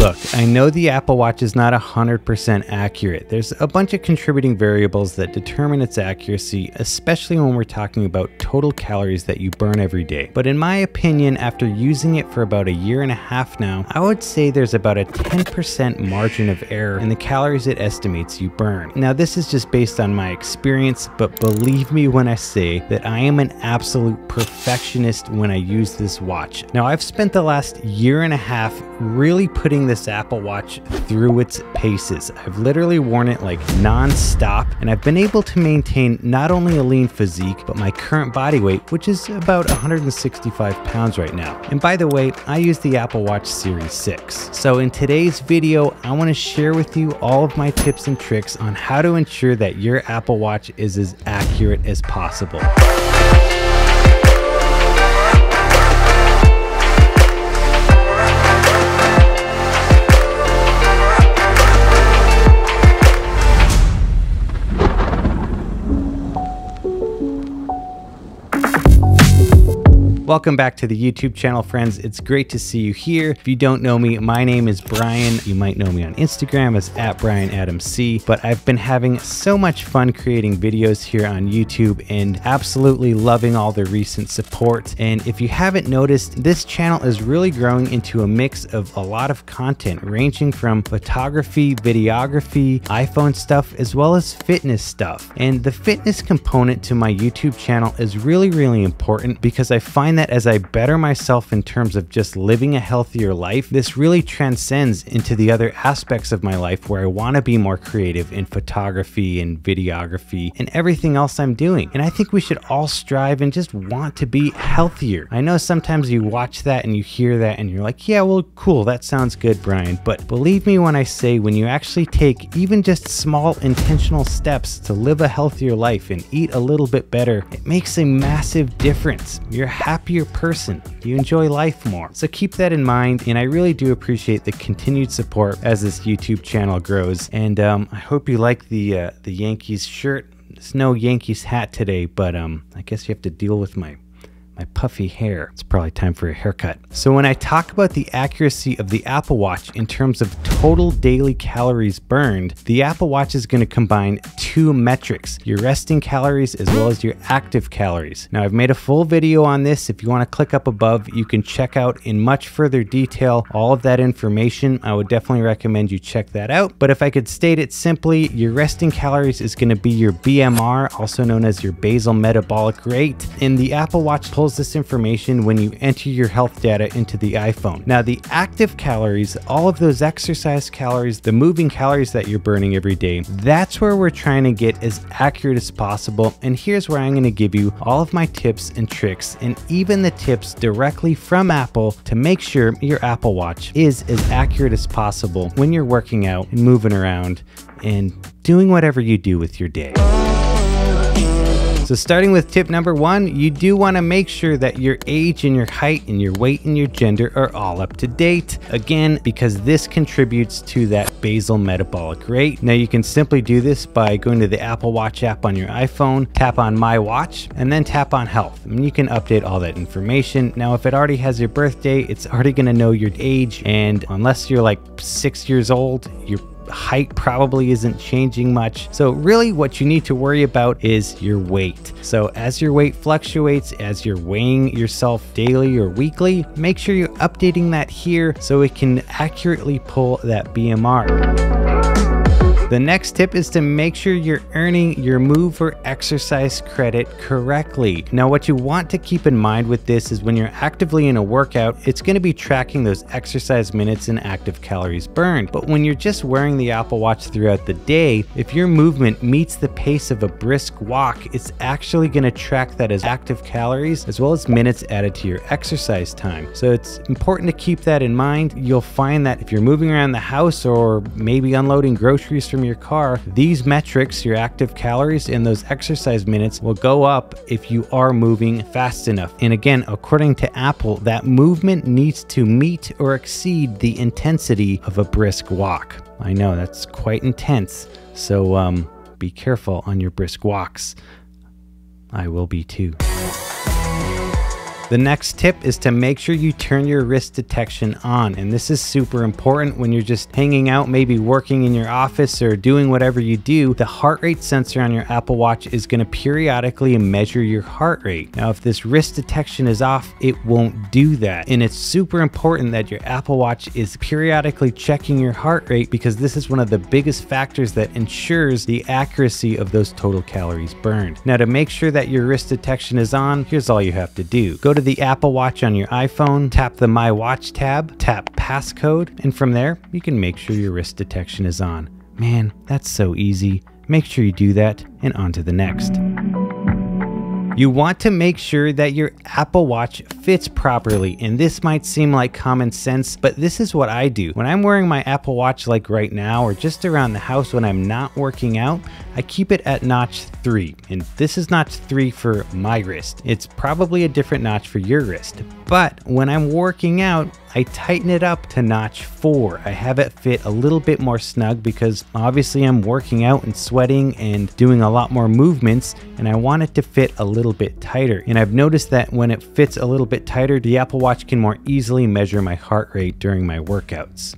Look, I know the Apple Watch is not 100% accurate. There's a bunch of contributing variables that determine its accuracy, especially when we're talking about total calories that you burn every day. But in my opinion, after using it for about a year and a half now, I would say there's about a 10% margin of error in the calories it estimates you burn. Now, this is just based on my experience, but believe me when I say that I am an absolute perfectionist when I use this watch. Now, I've spent the last year and a half really putting this Apple Watch through its paces. I've literally worn it like non-stop, and I've been able to maintain not only a lean physique, but my current body weight, which is about 165 pounds right now. And by the way, I use the Apple Watch Series 6. So in today's video, I want to share with you all of my tips and tricks on how to ensure that your Apple Watch is as accurate as possible. Welcome back to the YouTube channel, friends. It's great to see you here. If you don't know me, my name is Bryan. You might know me on Instagram as @BryanAdamC, but I've been having so much fun creating videos here on YouTube and absolutely loving all the recent support. And if you haven't noticed, this channel is really growing into a mix of a lot of content ranging from photography, videography, iPhone stuff, as well as fitness stuff. And the fitness component to my YouTube channel is really important because I find that as I better myself in terms of just living a healthier life, this really transcends into the other aspects of my life where I want to be more creative in photography and videography and everything else I'm doing. And I think we should all strive and just want to be healthier. I know sometimes you watch that and you hear that and you're like, yeah, well, cool, that sounds good, Bryan. But believe me when I say, when you actually take even just small intentional steps to live a healthier life and eat a little bit better, it makes a massive difference. You're happier person. You enjoy life more. So keep that in mind, and I really do appreciate the continued support as this YouTube channel grows. And I hope you like the Yankees shirt. There's no Yankees hat today, but I guess you have to deal with my puffy hair. It's probably time for a haircut. So when I talk about the accuracy of the Apple Watch in terms of total daily calories burned, the Apple Watch is going to combine two metrics, your resting calories as well as your active calories. Now, I've made a full video on this. If you want to click up above, you can check out in much further detail all of that information. I would definitely recommend you check that out. But if I could state it simply, your resting calories is going to be your BMR, also known as your basal metabolic rate. And the Apple Watch pulls this information when you enter your health data into the iPhone. Now, the active calories, all of those exercise calories, the moving calories that you're burning every day, that's where we're trying to get as accurate as possible. And here's where I'm going to give you all of my tips and tricks, and even the tips directly from Apple to make sure your Apple Watch is as accurate as possible when you're working out and moving around and doing whatever you do with your day. So starting with tip number one, you do want to make sure that your age and your height and your weight and your gender are all up to date. Again, because this contributes to that basal metabolic rate. Now you can simply do this by going to the Apple Watch app on your iPhone, tap on My Watch, and then tap on Health. And you can update all that information. Now, if it already has your birthday, it's already going to know your age. And unless you're like 6 years old, your height probably isn't changing much. So really what you need to worry about is your weight. So as your weight fluctuates, as you're weighing yourself daily or weekly, make sure you're updating that here so it can accurately pull that BMR. The next tip is to make sure you're earning your move or exercise credit correctly. Now, what you want to keep in mind with this is when you're actively in a workout, it's going to be tracking those exercise minutes and active calories burned. But when you're just wearing the Apple Watch throughout the day, if your movement meets the pace of a brisk walk, it's actually going to track that as active calories as well as minutes added to your exercise time. So it's important to keep that in mind. You'll find that if you're moving around the house or maybe unloading groceries from your car, these metrics, your active calories and those exercise minutes, will go up if you are moving fast enough. And again, according to Apple, that movement needs to meet or exceed the intensity of a brisk walk. I know that's quite intense, so be careful on your brisk walks. I will be too. The next tip is to make sure you turn your wrist detection on, and this is super important when you're just hanging out, maybe working in your office or doing whatever you do. The heart rate sensor on your Apple Watch is going to periodically measure your heart rate. Now, if this wrist detection is off, it won't do that, and it's super important that your Apple Watch is periodically checking your heart rate, because this is one of the biggest factors that ensures the accuracy of those total calories burned. Now, to make sure that your wrist detection is on, here's all you have to do. Go to the Apple Watch on your iPhone, tap the My Watch tab, tap passcode, and from there, you can make sure your wrist detection is on. Man, that's so easy. Make sure you do that, and on to the next. You want to make sure that your Apple Watch fits properly, and this might seem like common sense, but this is what I do. When I'm wearing my Apple Watch like right now, or just around the house when I'm not working out, I keep it at notch 3, and this is notch 3 for my wrist. It's probably a different notch for your wrist, but when I'm working out, I tighten it up to notch 4. I have it fit a little bit more snug because obviously I'm working out and sweating and doing a lot more movements, and I want it to fit a little bit tighter. And I've noticed that when it fits a little bit tighter, the Apple Watch can more easily measure my heart rate during my workouts.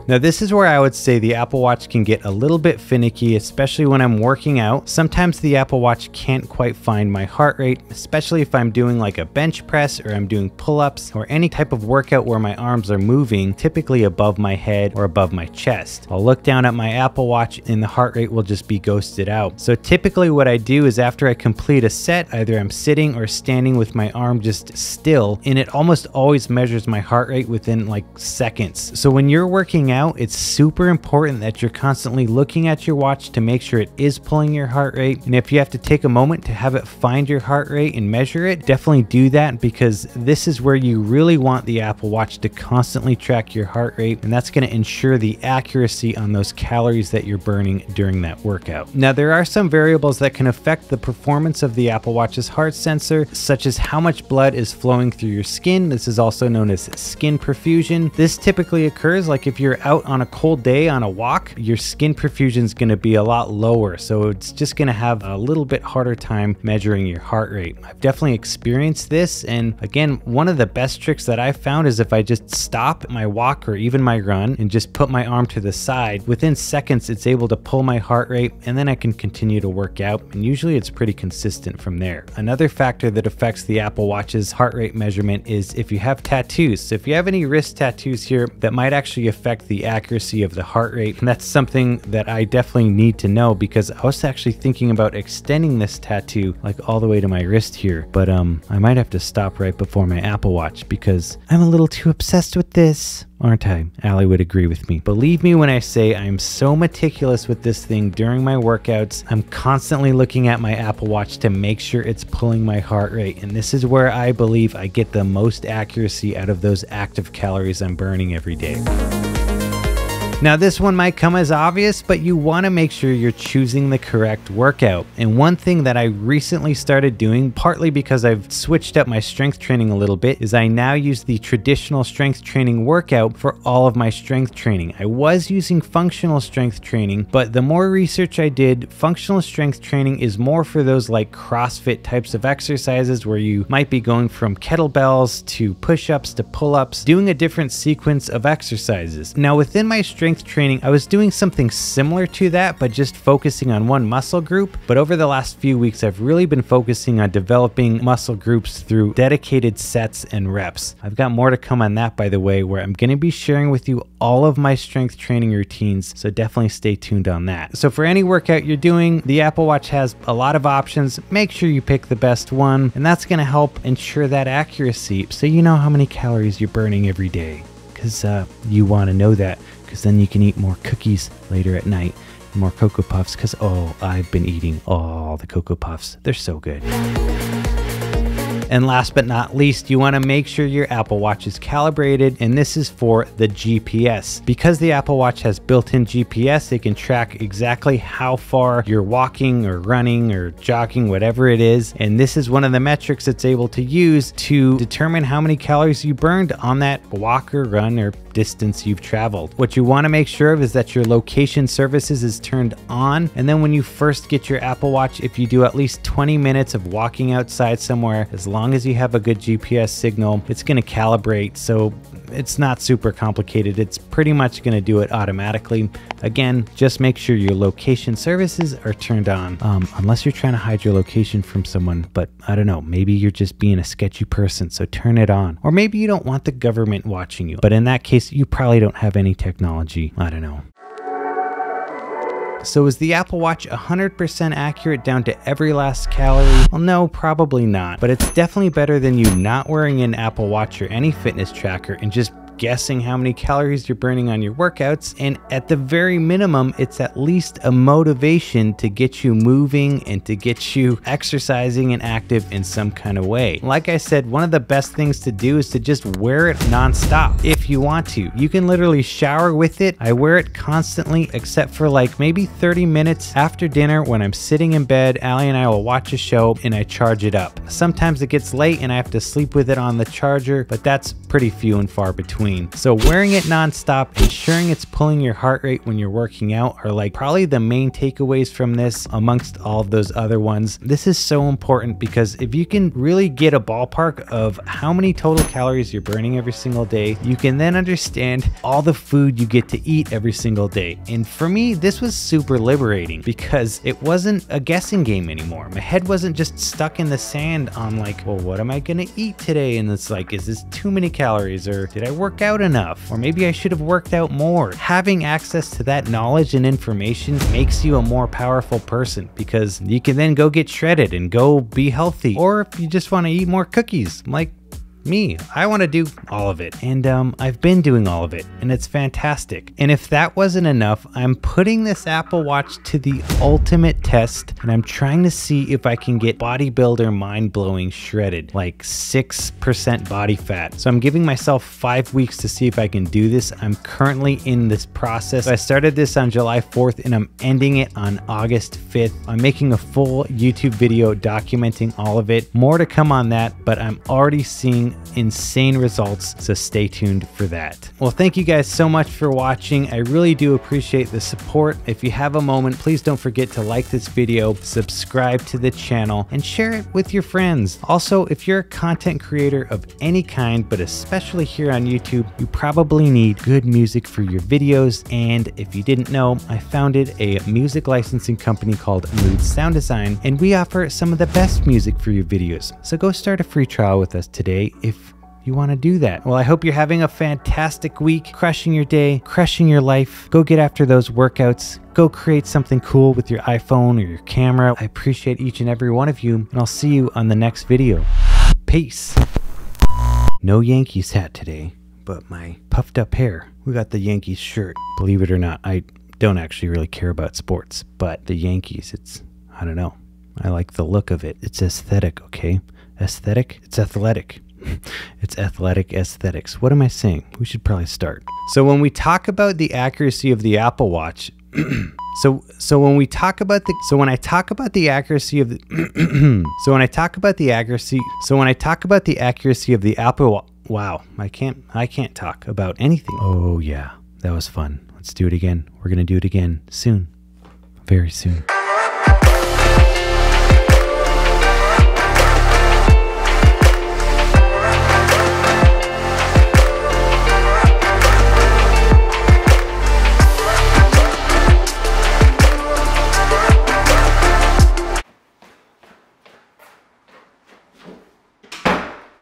Now, this is where I would say the Apple Watch can get a little bit finicky, especially when I'm working out. Sometimes the Apple Watch can't quite find my heart rate, especially if I'm doing like a bench press or I'm doing pull-ups or any type of workout where my arms are moving, typically above my head or above my chest. I'll look down at my Apple Watch and the heart rate will just be ghosted out. So typically what I do is after I complete a set, either I'm sitting or standing with my arm just still, and it almost always measures my heart rate within like seconds. So when you're working out, it's super important that you're constantly looking at your watch to make sure it is pulling your heart rate. And if you have to take a moment to have it find your heart rate and measure it, definitely do that, because this is where you really want the Apple Watch to constantly track your heart rate, and that's going to ensure the accuracy on those calories that you're burning during that workout. Now, there are some variables that can affect the performance of the Apple Watch's heart sensor, such as how much blood is flowing through your skin. This is also known as skin perfusion. This typically occurs like if you're out on a cold day on a walk, your skin perfusion is going to be a lot lower, so it's just going to have a little bit harder time measuring your heart rate. I've definitely experienced this, and again, one of the best tricks that I've found is if I just stop my walk or even my run and just put my arm to the side, within seconds it's able to pull my heart rate, and then I can continue to work out, and usually it's pretty consistent from there. Another factor that affects the Apple Watch's heart rate measurement is if you have tattoos. So if you have any wrist tattoos here, that might actually affect the accuracy of the heart rate, and that's something that I definitely need to know, because I was actually thinking about extending this tattoo like all the way to my wrist here, but I might have to stop right before my Apple Watch because I'm a little too obsessed with this. Aren't I? Allie would agree with me. Believe me when I say I'm so meticulous with this thing during my workouts. I'm constantly looking at my Apple Watch to make sure it's pulling my heart rate, and this is where I believe I get the most accuracy out of those active calories I'm burning every day. Now, this one might come as obvious, but you want to make sure you're choosing the correct workout. And one thing that I recently started doing, partly because I've switched up my strength training a little bit, is I now use the traditional strength training workout for all of my strength training. I was using functional strength training, but the more research I did, functional strength training is more for those like CrossFit types of exercises where you might be going from kettlebells to push-ups to pull-ups, doing a different sequence of exercises. Now, within my strength training, I was doing something similar to that, but just focusing on one muscle group. But over the last few weeks, I've really been focusing on developing muscle groups through dedicated sets and reps. I've got more to come on that, by the way, where I'm going to be sharing with you all of my strength training routines, so definitely stay tuned on that. So for any workout you're doing, the Apple Watch has a lot of options. Make sure you pick the best one, and that's going to help ensure that accuracy, so you know how many calories you're burning every day, because you want to know that, because then you can eat more cookies later at night, more Cocoa Puffs, because, oh, I've been eating all the Cocoa Puffs. They're so good. And last but not least, you want to make sure your Apple Watch is calibrated, and this is for the GPS. Because the Apple Watch has built-in GPS, it can track exactly how far you're walking or running or jogging, whatever it is. And this is one of the metrics it's able to use to determine how many calories you burned on that walk or run or distance you've traveled. What you want to make sure of is that your location services is turned on, and then when you first get your Apple Watch, if you do at least 20 minutes of walking outside somewhere, as long as you have a good GPS signal, it's going to calibrate. So it's not super complicated. It's pretty much going to do it automatically. Again, just make sure your location services are turned on, unless you're trying to hide your location from someone. But I don't know, maybe you're just being a sketchy person, so turn it on. Or maybe you don't want the government watching you, but in that case, you probably don't have any technology. I don't know. So is the Apple Watch 100% accurate down to every last calorie? Well, no, probably not, but it's definitely better than you not wearing an Apple Watch or any fitness tracker and just guessing how many calories you're burning on your workouts. And at the very minimum, it's at least a motivation to get you moving and to get you exercising and active in some kind of way. Like I said, one of the best things to do is to just wear it nonstop if you want to. You can literally shower with it. I wear it constantly except for like maybe 30 minutes after dinner when I'm sitting in bed. Allie and I will watch a show and I charge it up. Sometimes it gets late and I have to sleep with it on the charger, but that's pretty few and far between. So wearing it nonstop, ensuring it's pulling your heart rate when you're working out are like probably the main takeaways from this amongst all of those other ones. This is so important because if you can really get a ballpark of how many total calories you're burning every single day, you can then understand all the food you get to eat every single day. And for me, this was super liberating because it wasn't a guessing game anymore. My head wasn't just stuck in the sand on like, well, what am I gonna eat today? And it's like, is this too many calories, or did I work out enough, or maybe I should have worked out more? Having access to that knowledge and information makes you a more powerful person because you can then go get shredded and go be healthy. Or if you just want to eat more cookies, like me, I want to do all of it, and I've been doing all of it, and it's fantastic. And if that wasn't enough, I'm putting this Apple Watch to the ultimate test, and I'm trying to see if I can get bodybuilder mind-blowing shredded, like 6% body fat. So I'm giving myself 5 weeks to see if I can do this. I'm currently in this process. I started this on July 4th, and I'm ending it on August 5th. I'm making a full YouTube video documenting all of it. More to come on that, but I'm already seeing insane results, so stay tuned for that. Well, thank you guys so much for watching. I really do appreciate the support. If you have a moment, please don't forget to like this video, subscribe to the channel, and share it with your friends. Also, if you're a content creator of any kind, but especially here on YouTube, you probably need good music for your videos. And if you didn't know, I founded a music licensing company called Mood Sound Design, and we offer some of the best music for your videos. So go start a free trial with us today if you want to do that. Well, I hope you're having a fantastic week, crushing your day, crushing your life. Go get after those workouts. Go create something cool with your iPhone or your camera. I appreciate each and every one of you, and I'll see you on the next video. Peace. No Yankees hat today, but my puffed up hair. We got the Yankees shirt. Believe it or not, I don't actually really care about sports, but the Yankees, I don't know. I like the look of it. It's aesthetic, okay? Aesthetic? It's athletic. It's athletic aesthetics. What am I saying? We should probably start. So when we talk about the accuracy of the Apple Watch, so when I talk about the accuracy of the Apple Watch, wow, I can't talk about anything. Oh yeah, that was fun. Let's do it again. We're gonna do it again soon, very soon.